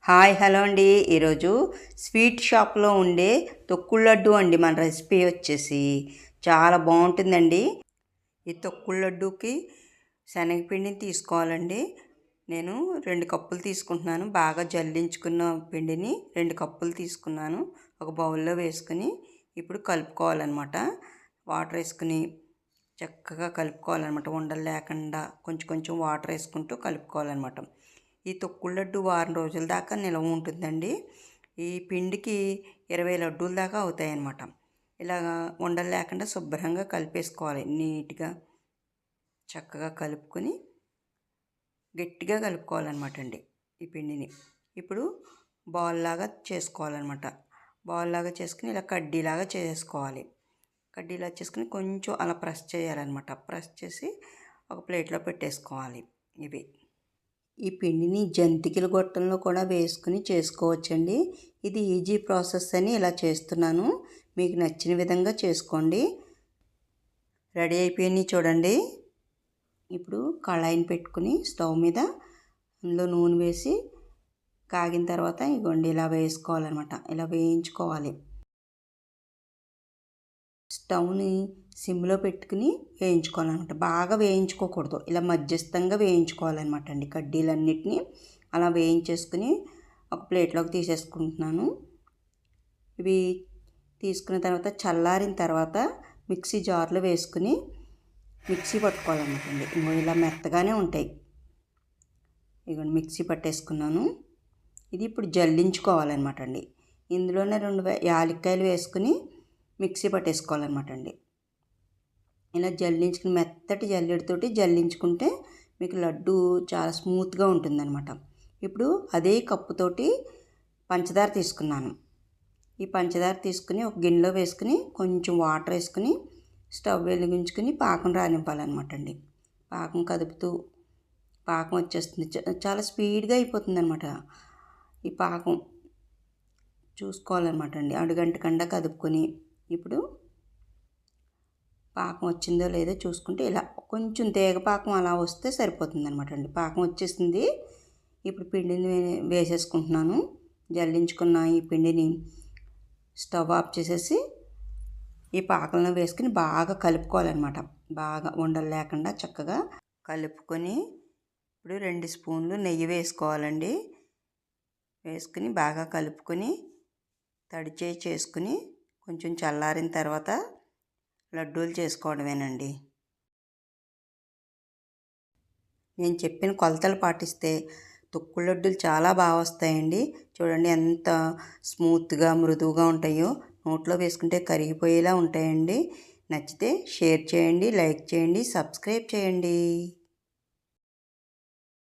Hi hello అండి. ఈరోజు sweet షాప్లో ఉండే తొక్కుడు లడ్డు అండి. మన రెసిపీ వచ్చేసి చాలా బాగుంటుందండి. ఈ తొక్కుడు లడ్డూకి శనగపిండిని తీసుకోవాలండి. నేను 2 కప్పులు తీసుకుంటున్నాను. బాగా జల్లించుకున్న పిండిని 2 కప్పులు తీసుకున్నాను. ఒక బౌల్లో వేసుకుని ఇప్పుడు కలుపుకోవాలన్నమాట. వాటర్ వేసుకుని చక్కగా కలుపుకోవాలన్నమాట. ఉండలు లేకుండా కొంచెం కొంచెం వాటర్ వేసుకుంటూ కలుపుకోవాలన్నమాట. ఈ తొక్కుడు లడ్డు వారం రోజుల దాకా నిల్వ ఉంటుందండి. ఈ పిండికి 20 లడ్డూల దాకా అవుతాయి అన్నమాట. ఇలాగా ఉండలు లేకుండా శుభ్రంగా కలిపేసుకోవాలి. నీట్గా చక్కగా కలుపుకొని గట్టిగా కలుపుకోవాలన్నమాట అండి ఈ పిండిని. ఇప్పుడు బాల్ లాగా చేసుకోవాలన్నమాట. బాల్ లాగా చేసుకుని ఇలా కడ్డీలాగా చేసుకోవాలి. కడ్డీలా చేసుకుని కొంచెం అలా ప్రెస్ చేయాలన్నమాట. ప్రెస్ చేసి ఒక ప్లేట్లో పెట్టేసుకోవాలి. ఇవి ఈ పిండిని జంతికల గొట్టంలో కూడా వేసుకుని చేసుకోవచ్చండి. ఇది ఈజీ ప్రాసెస్ అని ఇలా చేస్తున్నాను. మీకు నచ్చిన విధంగా చేసుకోండి. రెడీ అయిపోయినాయి చూడండి. ఇప్పుడు కళాయిని పెట్టుకుని స్టవ్ మీద అందులో నూనె వేసి కాగిన తర్వాత ఇగోండి ఇలా వేసుకోవాలన్నమాట. ఇలా వేయించుకోవాలి. స్టవ్ని సిమ్లో పెట్టుకుని వేయించుకోవాలన్నమాట. బాగా వేయించుకోకూడదు. ఇలా మధ్యస్థంగా వేయించుకోవాలన్నమాట అండి. కడ్డీలన్నిటినీ అలా వేయించేసుకుని ఒక ప్లేట్లోకి తీసేసుకుంటున్నాను. ఇవి తీసుకున్న తర్వాత చల్లారిన తర్వాత మిక్సీ జార్లో వేసుకుని మిక్సీ పట్టుకోవాలన్నమాట అండి. ఇంకో ఇలా మెత్తగానే ఉంటాయి. ఇగోండి మిక్సీ పట్టేసుకున్నాను. ఇది ఇప్పుడు జల్లించుకోవాలన్నమాట అండి. ఇందులోనే 2 యాలక్కాయలు వేసుకుని మిక్సీ పట్టేసుకోవాలన్నమాట అండి. ఇలా జల్లించుకుని మెత్తటి జల్లెడతోటి జల్లించుకుంటే మీకు లడ్డు చాలా స్మూత్గా ఉంటుందన్నమాట. ఇప్పుడు అదే కప్పుతోటి పంచదార తీసుకున్నాను. ఈ పంచదార తీసుకుని ఒక గిన్నెలో వేసుకుని కొంచెం వాటర్ వేసుకుని స్టవ్ వెలిగించుకుని పాకం రానివ్వాలన్నమాట అండి. పాకం కదుపుతూ పాకం వచ్చేస్తుంది. చాలా స్పీడ్గా అయిపోతుందన్నమాట. ఈ పాకం చూసుకోవాలన్నమాట అండి. అడుగంటకుండా కదుపుకొని ఇప్పుడు పాకం వచ్చిందో లేదో చూసుకుంటే ఇలా కొంచెం తీగ పాకం అలా వస్తే సరిపోతుంది అనమాట అండి. పాకం వచ్చేసింది. ఇప్పుడు పిండిని వేసేసుకుంటున్నాను. జల్లించుకున్న ఈ పిండిని స్టవ్ ఆఫ్ చేసేసి ఈ పాకంలో వేసుకుని బాగా కలుపుకోవాలన్నమాట. బాగా ఉండలు లేకుండా చక్కగా కలుపుకొని ఇప్పుడు 2 స్పూన్లు నెయ్యి వేసుకోవాలండి. వేసుకుని బాగా కలుపుకొని తడి చేసుకుని కొంచెం చల్లారిన తర్వాత లడ్డూలు చేసుకోవడమేనండి. నేను చెప్పిన కొలతలు పాటిస్తే తొక్కుడు లడ్డూలు చాలా బాగా వస్తాయండి. చూడండి ఎంత స్మూత్గా మృదువుగా ఉంటాయో. నోట్లో వేసుకుంటే కరిగిపోయేలా ఉంటాయండి. నచ్చితే షేర్ చేయండి, లైక్ చేయండి, సబ్స్క్రైబ్ చేయండి.